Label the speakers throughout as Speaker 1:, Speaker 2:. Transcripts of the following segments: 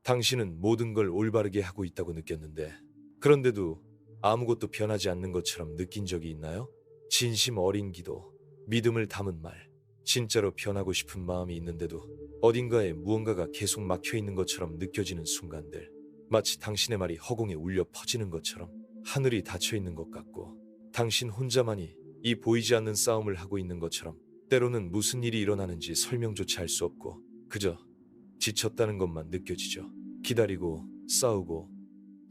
Speaker 1: 당신은 모든 걸 올바르게 하고 있다고 느꼈는데, 그런데도 아무것도 변하지 않는 것처럼 느낀 적이 있나요? 진심 어린 기도, 믿음을 담은 말, 진짜로 변하고 싶은 마음이 있는데도 어딘가에 무언가가 계속 막혀 있는 것처럼 느껴지는 순간들, 마치 당신의 말이 허공에 울려 퍼지는 것처럼 하늘이 닫혀 있는 것 같고, 당신 혼자만이 이 보이지 않는 싸움을 하고 있는 것처럼, 때로는 무슨 일이 일어나는지 설명조차 할 수 없고 그저 지쳤다는 것만 느껴지죠. 기다리고 싸우고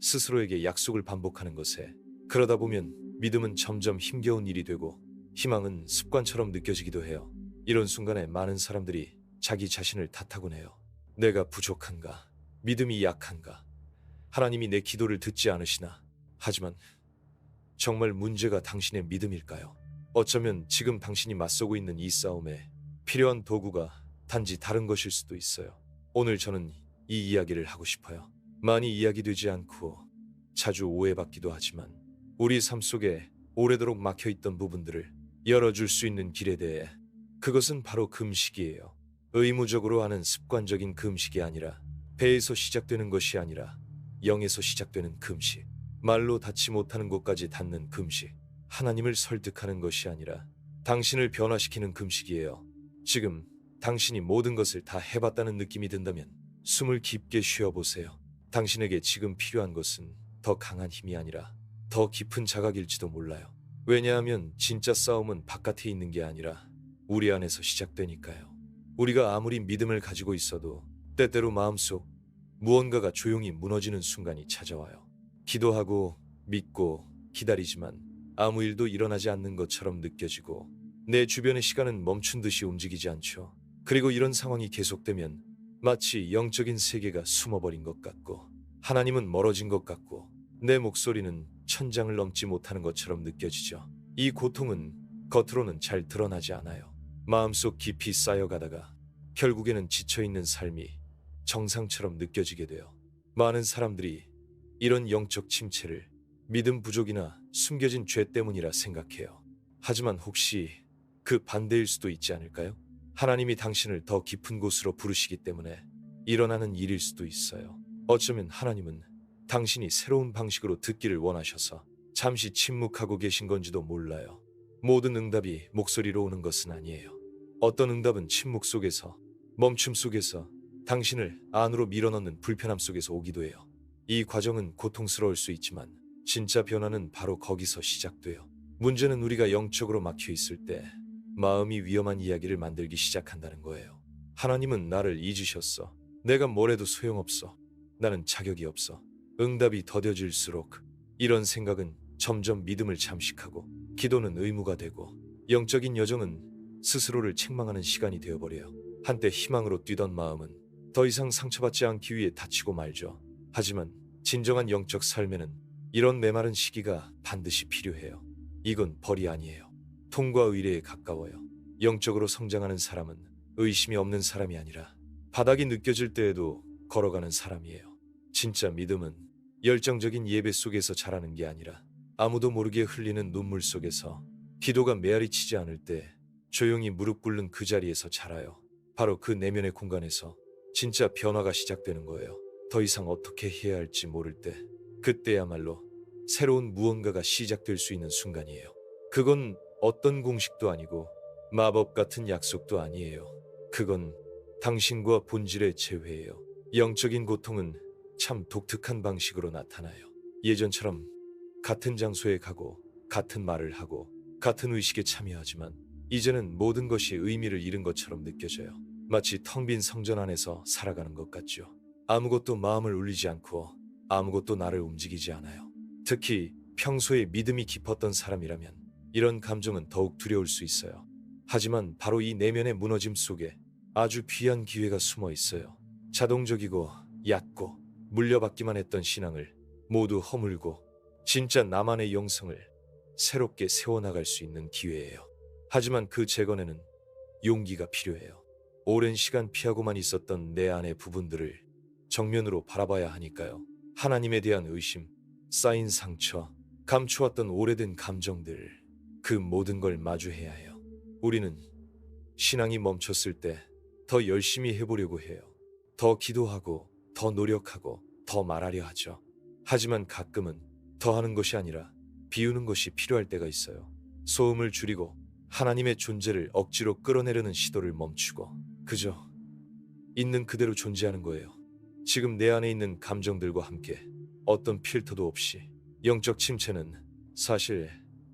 Speaker 1: 스스로에게 약속을 반복하는 것에, 그러다 보면 믿음은 점점 힘겨운 일이 되고 희망은 습관처럼 느껴지기도 해요. 이런 순간에 많은 사람들이 자기 자신을 탓하곤 해요. 내가 부족한가? 믿음이 약한가? 하나님이 내 기도를 듣지 않으시나? 하지만 정말 문제가 당신의 믿음일까요? 어쩌면 지금 당신이 맞서고 있는 이 싸움에 필요한 도구가 단지 다른 것일 수도 있어요. 오늘 저는 이 이야기를 하고 싶어요. 많이 이야기되지 않고 자주 오해받기도 하지만, 우리 삶 속에 오래도록 막혀있던 부분들을 열어줄 수 있는 길에 대해. 그것은 바로 금식이에요. 의무적으로 하는 습관적인 금식이 아니라, 배에서 시작되는 것이 아니라 영에서 시작되는 금식. 말로 닿지 못하는 곳까지 닿는 금식. 하나님을 설득하는 것이 아니라 당신을 변화시키는 금식이에요. 지금 당신이 모든 것을 다 해봤다는 느낌이 든다면 숨을 깊게 쉬어보세요. 당신에게 지금 필요한 것은 더 강한 힘이 아니라 더 깊은 자각일지도 몰라요. 왜냐하면 진짜 싸움은 바깥에 있는 게 아니라 우리 안에서 시작되니까요. 우리가 아무리 믿음을 가지고 있어도 때때로 마음속 무언가가 조용히 무너지는 순간이 찾아와요. 기도하고 믿고 기다리지만 아무 일도 일어나지 않는 것처럼 느껴지고, 내 주변의 시간은 멈춘 듯이 움직이지 않죠. 그리고 이런 상황이 계속되면 마치 영적인 세계가 숨어버린 것 같고, 하나님은 멀어진 것 같고, 내 목소리는 천장을 넘지 못하는 것처럼 느껴지죠. 이 고통은 겉으로는 잘 드러나지 않아요. 마음속 깊이 쌓여가다가 결국에는 지쳐있는 삶이 정상처럼 느껴지게 돼요. 많은 사람들이 이런 영적 침체를 믿음 부족이나 숨겨진 죄 때문이라 생각해요. 하지만 혹시 그 반대일 수도 있지 않을까요? 하나님이 당신을 더 깊은 곳으로 부르시기 때문에 일어나는 일일 수도 있어요. 어쩌면 하나님은 당신이 새로운 방식으로 듣기를 원하셔서 잠시 침묵하고 계신 건지도 몰라요. 모든 응답이 목소리로 오는 것은 아니에요. 어떤 응답은 침묵 속에서, 멈춤 속에서, 당신을 안으로 밀어넣는 불편함 속에서 오기도 해요. 이 과정은 고통스러울 수 있지만 진짜 변화는 바로 거기서 시작돼요. 문제는 우리가 영적으로 막혀 있을 때 마음이 위험한 이야기를 만들기 시작한다는 거예요. 하나님은 나를 잊으셨어. 내가 뭘 해도 소용없어. 나는 자격이 없어. 응답이 더뎌질수록 이런 생각은 점점 믿음을 잠식하고, 기도는 의무가 되고, 영적인 여정은 스스로를 책망하는 시간이 되어버려요. 한때 희망으로 뛰던 마음은 더 이상 상처받지 않기 위해 다치고 말죠. 하지만 진정한 영적 삶에는 이런 메마른 시기가 반드시 필요해요. 이건 벌이 아니에요. 통과 의례에 가까워요. 영적으로 성장하는 사람은 의심이 없는 사람이 아니라 바닥이 느껴질 때에도 걸어가는 사람이에요. 진짜 믿음은 열정적인 예배 속에서 자라는 게 아니라 아무도 모르게 흘리는 눈물 속에서, 기도가 메아리 치지 않을 때 조용히 무릎 꿇는 그 자리에서 자라요. 바로 그 내면의 공간에서 진짜 변화가 시작되는 거예요. 더 이상 어떻게 해야 할지 모를 때, 그때야말로 새로운 무언가가 시작될 수 있는 순간이에요. 그건 어떤 공식도 아니고 마법 같은 약속도 아니에요. 그건 당신과 본질의 재회예요. 영적인 고통은 참 독특한 방식으로 나타나요. 예전처럼 같은 장소에 가고 같은 말을 하고 같은 의식에 참여하지만, 이제는 모든 것이 의미를 잃은 것처럼 느껴져요. 마치 텅 빈 성전 안에서 살아가는 것 같죠. 아무것도 마음을 울리지 않고 아무것도 나를 움직이지 않아요. 특히 평소에 믿음이 깊었던 사람이라면 이런 감정은 더욱 두려울 수 있어요. 하지만 바로 이 내면의 무너짐 속에 아주 귀한 기회가 숨어 있어요. 자동적이고 얕고 물려받기만 했던 신앙을 모두 허물고 진짜 나만의 영성을 새롭게 세워나갈 수 있는 기회예요. 하지만 그 재건에는 용기가 필요해요. 오랜 시간 피하고만 있었던 내 안의 부분들을 정면으로 바라봐야 하니까요. 하나님에 대한 의심, 쌓인 상처, 감추었던 오래된 감정들, 그 모든 걸 마주해야 해요. 우리는 신앙이 멈췄을 때 더 열심히 해보려고 해요. 더 기도하고 더 노력하고 더 말하려 하죠. 하지만 가끔은 더 하는 것이 아니라 비우는 것이 필요할 때가 있어요. 소음을 줄이고 하나님의 존재를 억지로 끌어내려는 시도를 멈추고 그저 있는 그대로 존재하는 거예요. 지금 내 안에 있는 감정들과 함께 어떤 필터도 없이. 영적 침체는 사실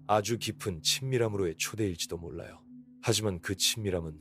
Speaker 1: 아주 깊은 친밀함으로의 초대일지도 몰라요. 하지만 그 친밀함은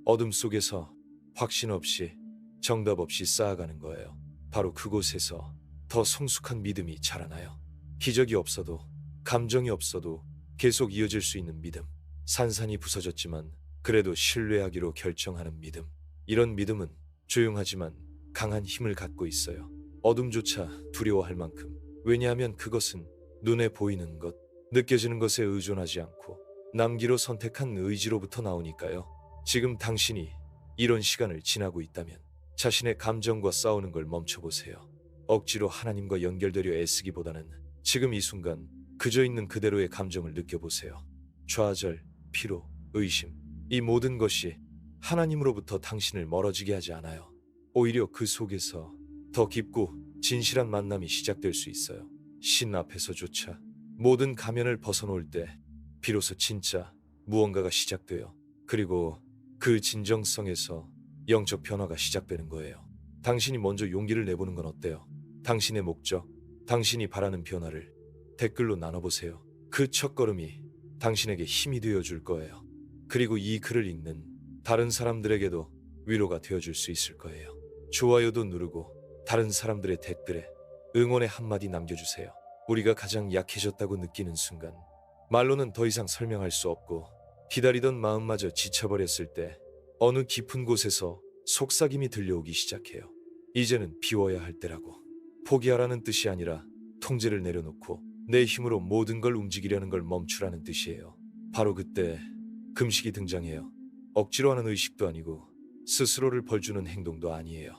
Speaker 1: 어둠 속에서 확신 없이 정답 없이 쌓아가는 거예요. 바로 그곳에서 더 성숙한 믿음이 자라나요. 기적이 없어도 감정이 없어도 계속 이어질 수 있는 믿음. 산산이 부서졌지만 그래도 신뢰하기로 결정하는 믿음. 이런 믿음은 조용하지만 강한 힘을 갖고 있어요. 어둠조차 두려워할 만큼. 왜냐하면 그것은 눈에 보이는 것, 느껴지는 것에 의존하지 않고 남기로 선택한 의지로부터 나오니까요. 지금 당신이 이런 시간을 지나고 있다면 자신의 감정과 싸우는 걸 멈춰보세요. 억지로 하나님과 연결되려 애쓰기보다는 지금 이 순간 그저 있는 그대로의 감정을 느껴보세요. 좌절, 피로, 의심, 이 모든 것이 하나님으로부터 당신을 멀어지게 하지 않아요. 오히려 그 속에서 더 깊고 진실한 만남이 시작될 수 있어요. 신 앞에서조차 모든 가면을 벗어놓을 때 비로소 진짜 무언가가 시작돼요. 그리고 그 진정성에서 영적 변화가 시작되는 거예요. 당신이 먼저 용기를 내보는 건 어때요? 당신의 목적, 당신이 바라는 변화를 댓글로 나눠보세요. 그 첫걸음이 당신에게 힘이 되어줄 거예요. 그리고 이 글을 읽는 다른 사람들에게도 위로가 되어줄 수 있을 거예요. 좋아요도 누르고 다른 사람들의 댓글에 응원의 한마디 남겨주세요. 우리가 가장 약해졌다고 느끼는 순간, 말로는 더 이상 설명할 수 없고 기다리던 마음마저 지쳐버렸을 때 어느 깊은 곳에서 속삭임이 들려오기 시작해요. 이제는 비워야 할 때라고. 포기하라는 뜻이 아니라 통제를 내려놓고 내 힘으로 모든 걸 움직이려는 걸 멈추라는 뜻이에요. 바로 그때 금식이 등장해요. 억지로 하는 의식도 아니고 스스로를 벌주는 행동도 아니에요.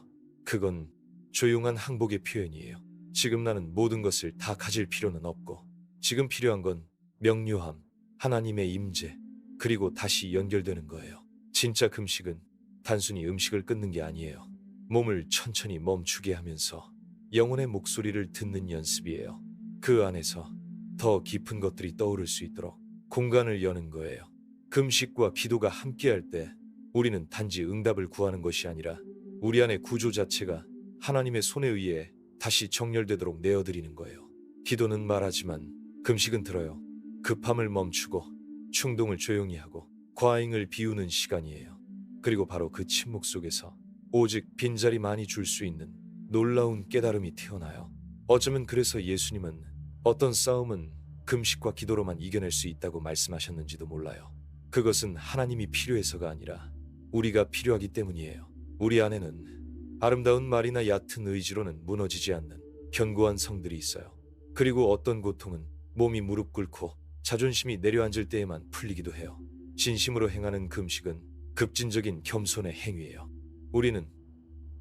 Speaker 1: 그건 조용한 항복의 표현이에요. 지금 나는 모든 것을 다 가질 필요는 없고 지금 필요한 건 명료함, 하나님의 임재, 그리고 다시 연결되는 거예요. 진짜 금식은 단순히 음식을 끊는 게 아니에요. 몸을 천천히 멈추게 하면서 영혼의 목소리를 듣는 연습이에요. 그 안에서 더 깊은 것들이 떠오를 수 있도록 공간을 여는 거예요. 금식과 기도가 함께할 때 우리는 단지 응답을 구하는 것이 아니라 우리 안의 구조 자체가 하나님의 손에 의해 다시 정렬되도록 내어드리는 거예요. 기도는 말하지만 금식은 들어요. 급함을 멈추고 충동을 조용히 하고 과잉을 비우는 시간이에요. 그리고 바로 그 침묵 속에서 오직 빈자리만이 줄 수 있는 놀라운 깨달음이 태어나요. 어쩌면 그래서 예수님은 어떤 싸움은 금식과 기도로만 이겨낼 수 있다고 말씀하셨는지도 몰라요. 그것은 하나님이 필요해서가 아니라 우리가 필요하기 때문이에요. 우리 안에는 아름다운 말이나 얕은 의지로는 무너지지 않는 견고한 성들이 있어요. 그리고 어떤 고통은 몸이 무릎 꿇고 자존심이 내려앉을 때에만 풀리기도 해요. 진심으로 행하는 금식은 급진적인 겸손의 행위예요. 우리는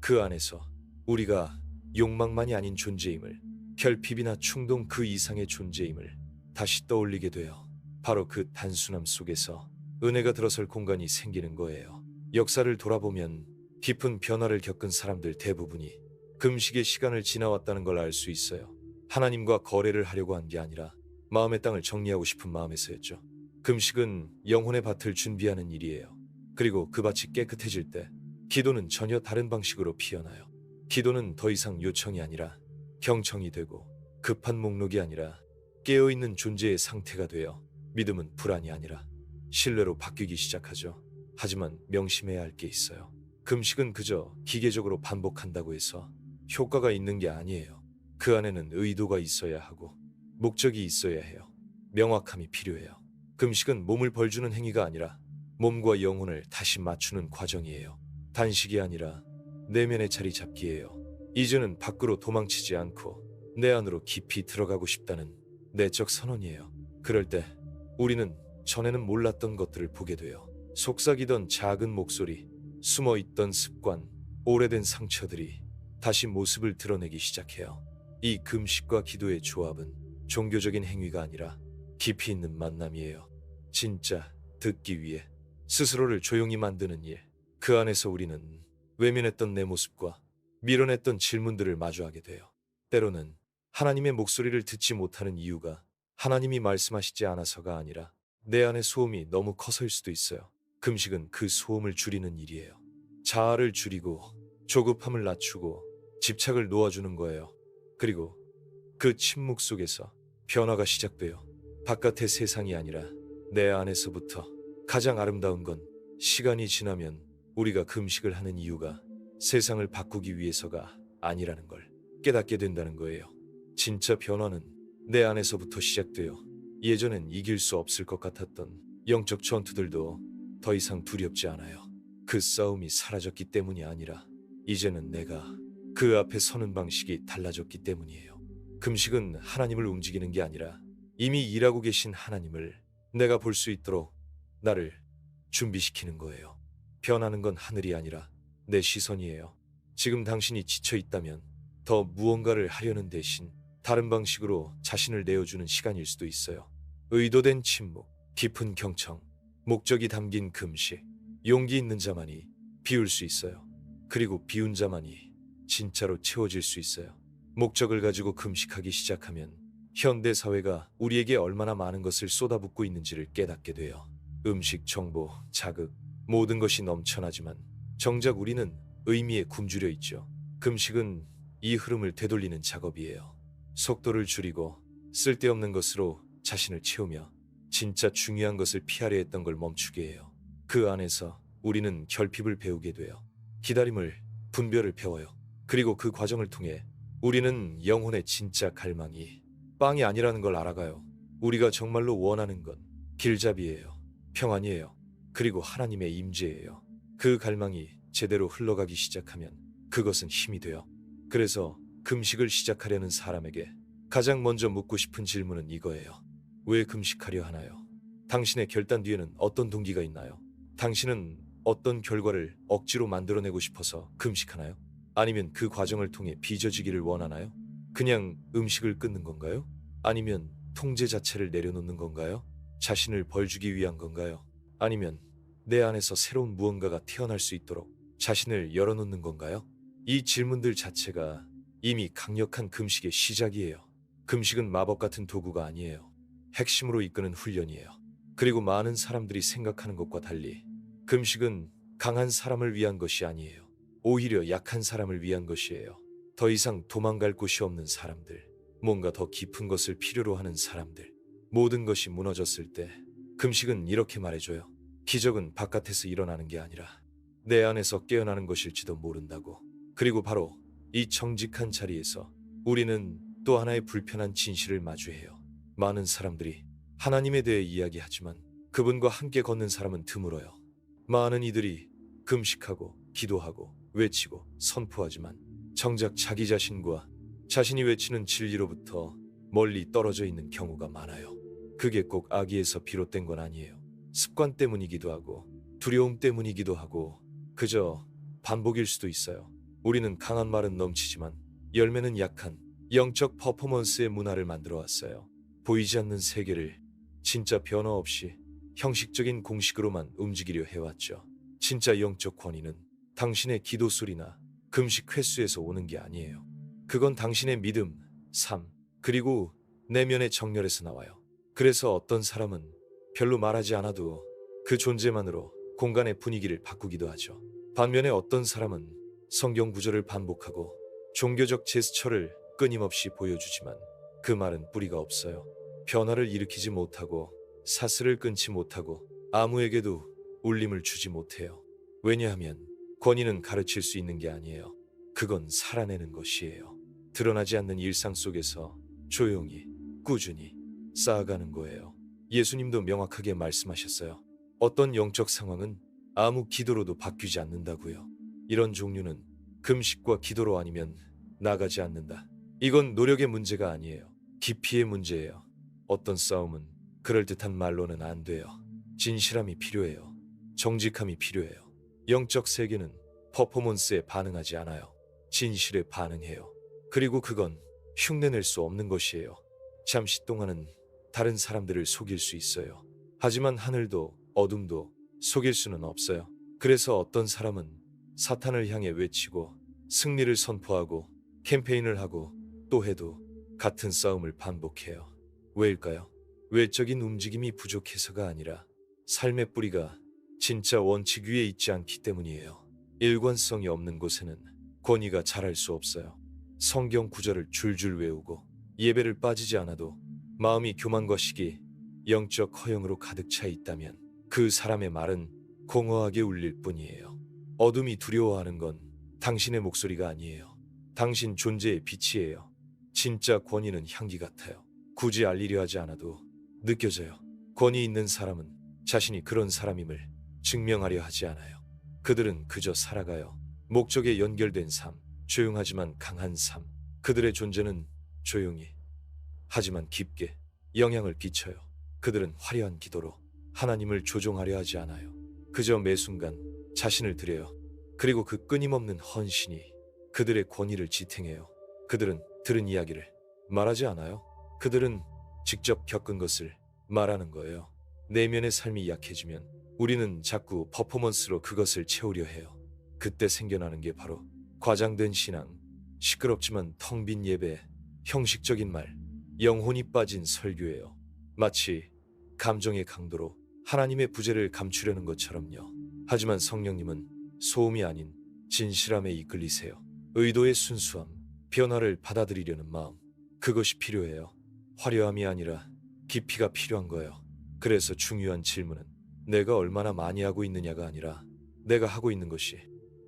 Speaker 1: 그 안에서 우리가 욕망만이 아닌 존재임을, 결핍이나 충동 그 이상의 존재임을 다시 떠올리게 돼요. 바로 그 단순함 속에서 은혜가 들어설 공간이 생기는 거예요. 역사를 돌아보면 깊은 변화를 겪은 사람들 대부분이 금식의 시간을 지나왔다는 걸 알 수 있어요. 하나님과 거래를 하려고 한 게 아니라 마음의 땅을 정리하고 싶은 마음에서였죠. 금식은 영혼의 밭을 준비하는 일이에요. 그리고 그 밭이 깨끗해질 때 기도는 전혀 다른 방식으로 피어나요. 기도는 더 이상 요청이 아니라 경청이 되고 급한 목록이 아니라 깨어있는 존재의 상태가 되어 믿음은 불안이 아니라 신뢰로 바뀌기 시작하죠. 하지만 명심해야 할 게 있어요. 금식은 그저 기계적으로 반복한다고 해서 효과가 있는 게 아니에요. 그 안에는 의도가 있어야 하고 목적이 있어야 해요. 명확함이 필요해요. 금식은 몸을 벌주는 행위가 아니라 몸과 영혼을 다시 맞추는 과정이에요. 단식이 아니라 내면의 자리 잡기예요. 이제는 밖으로 도망치지 않고 내 안으로 깊이 들어가고 싶다는 내적 선언이에요. 그럴 때 우리는 전에는 몰랐던 것들을 보게 돼요. 속삭이던 작은 목소리, 숨어있던 습관, 오래된 상처들이 다시 모습을 드러내기 시작해요. 이 금식과 기도의 조합은 종교적인 행위가 아니라 깊이 있는 만남이에요. 진짜 듣기 위해 스스로를 조용히 만드는 일. 그 안에서 우리는 외면했던 내 모습과 밀어냈던 질문들을 마주하게 돼요. 때로는 하나님의 목소리를 듣지 못하는 이유가 하나님이 말씀하시지 않아서가 아니라 내 안의 소음이 너무 커서일 수도 있어요. 금식은 그 소음을 줄이는 일이에요. 자아를 줄이고 조급함을 낮추고 집착을 놓아주는 거예요. 그리고 그 침묵 속에서 변화가 시작돼요. 바깥의 세상이 아니라 내 안에서부터. 가장 아름다운 건 시간이 지나면 우리가 금식을 하는 이유가 세상을 바꾸기 위해서가 아니라는 걸 깨닫게 된다는 거예요. 진짜 변화는 내 안에서부터 시작돼요. 예전엔 이길 수 없을 것 같았던 영적 전투들도 더 이상 두렵지 않아요. 그 싸움이 사라졌기 때문이 아니라 이제는 내가 그 앞에 서는 방식이 달라졌기 때문이에요. 금식은 하나님을 움직이는 게 아니라 이미 일하고 계신 하나님을 내가 볼 수 있도록 나를 준비시키는 거예요. 변하는 건 하늘이 아니라 내 시선이에요. 지금 당신이 지쳐 있다면 더 무언가를 하려는 대신 다른 방식으로 자신을 내어주는 시간일 수도 있어요. 의도된 침묵, 깊은 경청, 목적이 담긴 금식. 용기 있는 자만이 비울 수 있어요. 그리고 비운 자만이 진짜로 채워질 수 있어요. 목적을 가지고 금식하기 시작하면 현대 사회가 우리에게 얼마나 많은 것을 쏟아붓고 있는지를 깨닫게 돼요. 음식, 정보, 자극, 모든 것이 넘쳐나지만 정작 우리는 의미에 굶주려 있죠. 금식은 이 흐름을 되돌리는 작업이에요. 속도를 줄이고 쓸데없는 것으로 자신을 채우며 진짜 중요한 것을 피하려 했던 걸 멈추게 해요. 그 안에서 우리는 결핍을 배우게 돼요. 기다림을, 분별을 배워요. 그리고 그 과정을 통해 우리는 영혼의 진짜 갈망이 빵이 아니라는 걸 알아가요. 우리가 정말로 원하는 건 길잡이예요. 평안이에요. 그리고 하나님의 임재예요. 그 갈망이 제대로 흘러가기 시작하면 그것은 힘이 돼요. 그래서 금식을 시작하려는 사람에게 가장 먼저 묻고 싶은 질문은 이거예요. 왜 금식하려 하나요? 당신의 결단 뒤에는 어떤 동기가 있나요? 당신은 어떤 결과를 억지로 만들어내고 싶어서 금식하나요? 아니면 그 과정을 통해 빚어지기를 원하나요? 그냥 음식을 끊는 건가요? 아니면 통제 자체를 내려놓는 건가요? 자신을 벌주기 위한 건가요? 아니면 내 안에서 새로운 무언가가 태어날 수 있도록 자신을 열어놓는 건가요? 이 질문들 자체가 이미 강력한 금식의 시작이에요. 금식은 마법 같은 도구가 아니에요. 핵심으로 이끄는 훈련이에요. 그리고 많은 사람들이 생각하는 것과 달리 금식은 강한 사람을 위한 것이 아니에요. 오히려 약한 사람을 위한 것이에요. 더 이상 도망갈 곳이 없는 사람들, 뭔가 더 깊은 것을 필요로 하는 사람들, 모든 것이 무너졌을 때 금식은 이렇게 말해줘요. 기적은 바깥에서 일어나는 게 아니라 내 안에서 깨어나는 것일지도 모른다고. 그리고 바로 이 정직한 자리에서 우리는 또 하나의 불편한 진실을 마주해요. 많은 사람들이 하나님에 대해 이야기하지만 그분과 함께 걷는 사람은 드물어요. 많은 이들이 금식하고 기도하고 외치고 선포하지만 정작 자기 자신과 자신이 외치는 진리로부터 멀리 떨어져 있는 경우가 많아요. 그게 꼭 악의에서 비롯된 건 아니에요. 습관 때문이기도 하고 두려움 때문이기도 하고 그저 반복일 수도 있어요. 우리는 강한 말은 넘치지만 열매는 약한 영적 퍼포먼스의 문화를 만들어 왔어요. 보이지 않는 세계를 진짜 변화 없이 형식적인 공식으로만 움직이려 해왔죠. 진짜 영적 권위는 당신의 기도 소리나 금식 횟수에서 오는 게 아니에요. 그건 당신의 믿음, 삶, 그리고 내면의 정열에서 나와요. 그래서 어떤 사람은 별로 말하지 않아도 그 존재만으로 공간의 분위기를 바꾸기도 하죠. 반면에 어떤 사람은 성경 구절을 반복하고 종교적 제스처를 끊임없이 보여주지만 그 말은 뿌리가 없어요. 변화를 일으키지 못하고 사슬을 끊지 못하고 아무에게도 울림을 주지 못해요. 왜냐하면 권위는 가르칠 수 있는 게 아니에요. 그건 살아내는 것이에요. 드러나지 않는 일상 속에서 조용히 꾸준히 쌓아가는 거예요. 예수님도 명확하게 말씀하셨어요. 어떤 영적 상황은 아무 기도로도 바뀌지 않는다고요. 이런 종류는 금식과 기도로 아니면 나가지 않는다. 이건 노력의 문제가 아니에요. 깊이의 문제예요. 어떤 싸움은 그럴듯한 말로는 안 돼요. 진실함이 필요해요. 정직함이 필요해요. 영적 세계는 퍼포먼스에 반응하지 않아요. 진실에 반응해요. 그리고 그건 흉내낼 수 없는 것이에요. 잠시 동안은 다른 사람들을 속일 수 있어요. 하지만 하늘도 어둠도 속일 수는 없어요. 그래서 어떤 사람은 사탄을 향해 외치고 승리를 선포하고 캠페인을 하고 또 해도 같은 싸움을 반복해요. 왜일까요? 외적인 움직임이 부족해서가 아니라 삶의 뿌리가 진짜 원칙 위에 있지 않기 때문이에요. 일관성이 없는 곳에는 권위가 자랄 수 없어요. 성경 구절을 줄줄 외우고 예배를 빠지지 않아도 마음이 교만과 시기, 영적 허영으로 가득 차 있다면 그 사람의 말은 공허하게 울릴 뿐이에요. 어둠이 두려워하는 건 당신의 목소리가 아니에요. 당신 존재의 빛이에요. 진짜 권위는 향기 같아요. 굳이 알리려 하지 않아도 느껴져요. 권위 있는 사람은 자신이 그런 사람임을 증명하려 하지 않아요. 그들은 그저 살아가요. 목적에 연결된 삶, 조용하지만 강한 삶. 그들의 존재는 조용히 하지만 깊게 영향을 끼쳐요. 그들은 화려한 기도로 하나님을 조종하려 하지 않아요. 그저 매 순간 자신을 드려요. 그리고 그 끊임없는 헌신이 그들의 권위를 지탱해요. 그들은 들은 이야기를 말하지 않아요. 그들은 직접 겪은 것을 말하는 거예요. 내면의 삶이 약해지면 우리는 자꾸 퍼포먼스로 그것을 채우려 해요. 그때 생겨나는 게 바로 과장된 신앙, 시끄럽지만 텅 빈 예배, 형식적인 말, 영혼이 빠진 설교예요. 마치 감정의 강도로 하나님의 부재를 감추려는 것처럼요. 하지만 성령님은 소음이 아닌 진실함에 이끌리세요. 의도의 순수함, 변화를 받아들이려는 마음, 그것이 필요해요. 화려함이 아니라 깊이가 필요한 거예요. 그래서 중요한 질문은 내가 얼마나 많이 하고 있느냐가 아니라 내가 하고 있는 것이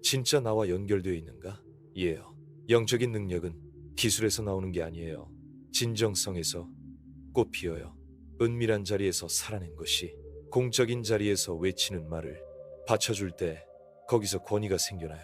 Speaker 1: 진짜 나와 연결되어 있는가? 이에요. 영적인 능력은 기술에서 나오는 게 아니에요. 진정성에서 꽃 피어요. 은밀한 자리에서 살아낸 것이 공적인 자리에서 외치는 말을 받쳐줄 때 거기서 권위가 생겨나요.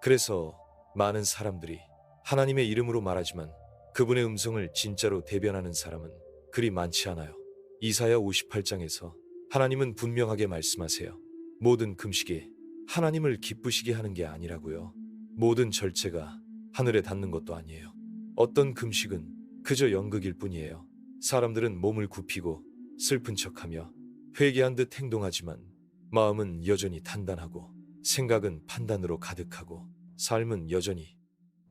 Speaker 1: 그래서 많은 사람들이 하나님의 이름으로 말하지만 그분의 음성을 진짜로 대변하는 사람은 그리 많지 않아요. 이사야 58장에서 하나님은 분명하게 말씀하세요. 모든 금식이 하나님을 기쁘시게 하는 게 아니라고요. 모든 절제가 하늘에 닿는 것도 아니에요. 어떤 금식은 그저 연극일 뿐이에요. 사람들은 몸을 굽히고 슬픈 척하며 회개한 듯 행동하지만 마음은 여전히 단단하고 생각은 판단으로 가득하고 삶은 여전히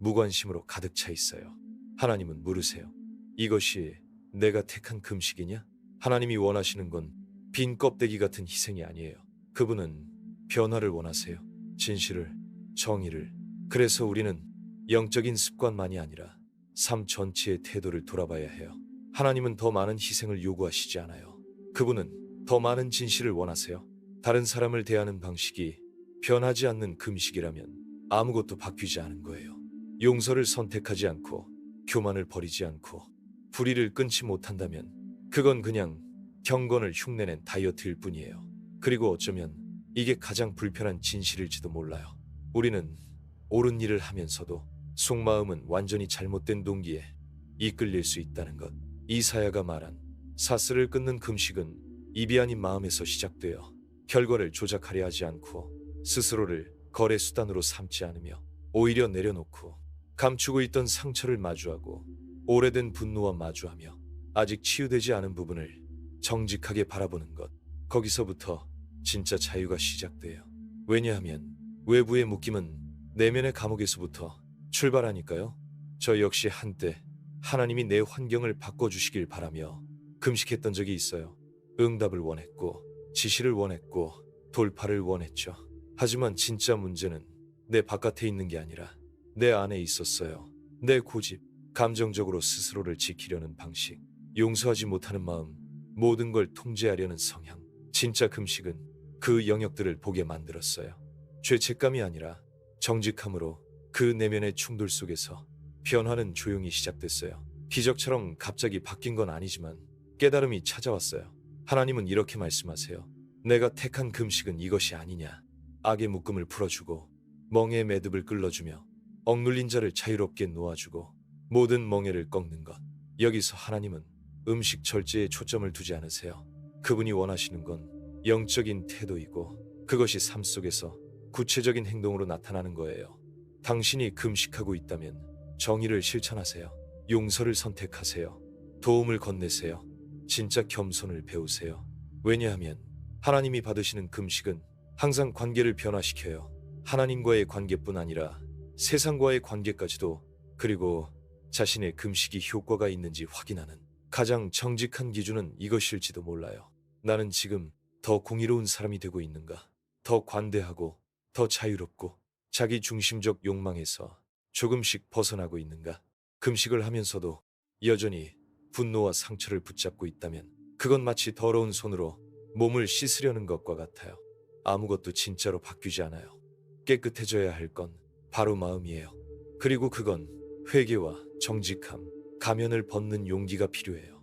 Speaker 1: 무관심으로 가득 차 있어요. 하나님은 물으세요. 이것이 내가 택한 금식이냐? 하나님이 원하시는 건 빈 껍데기 같은 희생이 아니에요. 그분은 변화를 원하세요. 진실을, 정의를. 그래서 우리는 영적인 습관만이 아니라 삶 전체의 태도를 돌아봐야 해요. 하나님은 더 많은 희생을 요구하시지 않아요. 그분은 더 많은 진실을 원하세요. 다른 사람을 대하는 방식이 변하지 않는 금식이라면 아무것도 바뀌지 않은 거예요. 용서를 선택하지 않고 교만을 버리지 않고 불의를 끊지 못한다면 그건 그냥 경건을 흉내낸 다이어트일 뿐이에요. 그리고 어쩌면 이게 가장 불편한 진실일지도 몰라요. 우리는 옳은 일을 하면서도 속마음은 완전히 잘못된 동기에 이끌릴 수 있다는 것. 이사야가 말한 사슬을 끊는 금식은 입이 아닌 마음에서 시작되어 결과를 조작하려 하지 않고 스스로를 거래 수단으로 삼지 않으며 오히려 내려놓고 감추고 있던 상처를 마주하고 오래된 분노와 마주하며 아직 치유되지 않은 부분을 정직하게 바라보는 것. 거기서부터 진짜 자유가 시작돼요. 왜냐하면 외부의 묶임은 내면의 감옥에서부터 출발하니까요. 저 역시 한때 하나님이 내 환경을 바꿔주시길 바라며 금식했던 적이 있어요. 응답을 원했고 지시를 원했고 돌파를 원했죠. 하지만 진짜 문제는 내 바깥에 있는 게 아니라 내 안에 있었어요. 내 고집, 감정적으로 스스로를 지키려는 방식, 용서하지 못하는 마음, 모든 걸 통제하려는 성향. 진짜 금식은 그 영역들을 보게 만들었어요. 죄책감이 아니라 정직함으로 그 내면의 충돌 속에서 변화는 조용히 시작됐어요. 기적처럼 갑자기 바뀐 건 아니지만 깨달음이 찾아왔어요. 하나님은 이렇게 말씀하세요. 내가 택한 금식은 이것이 아니냐. 악의 묶음을 풀어주고 멍에의 매듭을 끌어주며 억눌린 자를 자유롭게 놓아주고 모든 멍에를 꺾는 것. 여기서 하나님은 음식 절제에 초점을 두지 않으세요. 그분이 원하시는 건 영적인 태도이고 그것이 삶 속에서 구체적인 행동으로 나타나는 거예요. 당신이 금식하고 있다면 정의를 실천하세요. 용서를 선택하세요. 도움을 건네세요. 진짜 겸손을 배우세요. 왜냐하면 하나님이 받으시는 금식은 항상 관계를 변화시켜요. 하나님과의 관계뿐 아니라 세상과의 관계까지도, 그리고 자신의 금식이 효과가 있는지 확인하는 가장 정직한 기준은 이것일지도 몰라요. 나는 지금 더 공의로운 사람이 되고 있는가? 더 관대하고, 더 자유롭고, 자기 중심적 욕망에서 조금씩 벗어나고 있는가? 금식을 하면서도 여전히 분노와 상처를 붙잡고 있다면 그건 마치 더러운 손으로 몸을 씻으려는 것과 같아요. 아무것도 진짜로 바뀌지 않아요. 깨끗해져야 할 건 바로 마음이에요. 그리고 그건 회개와 정직함, 가면을 벗는 용기가 필요해요.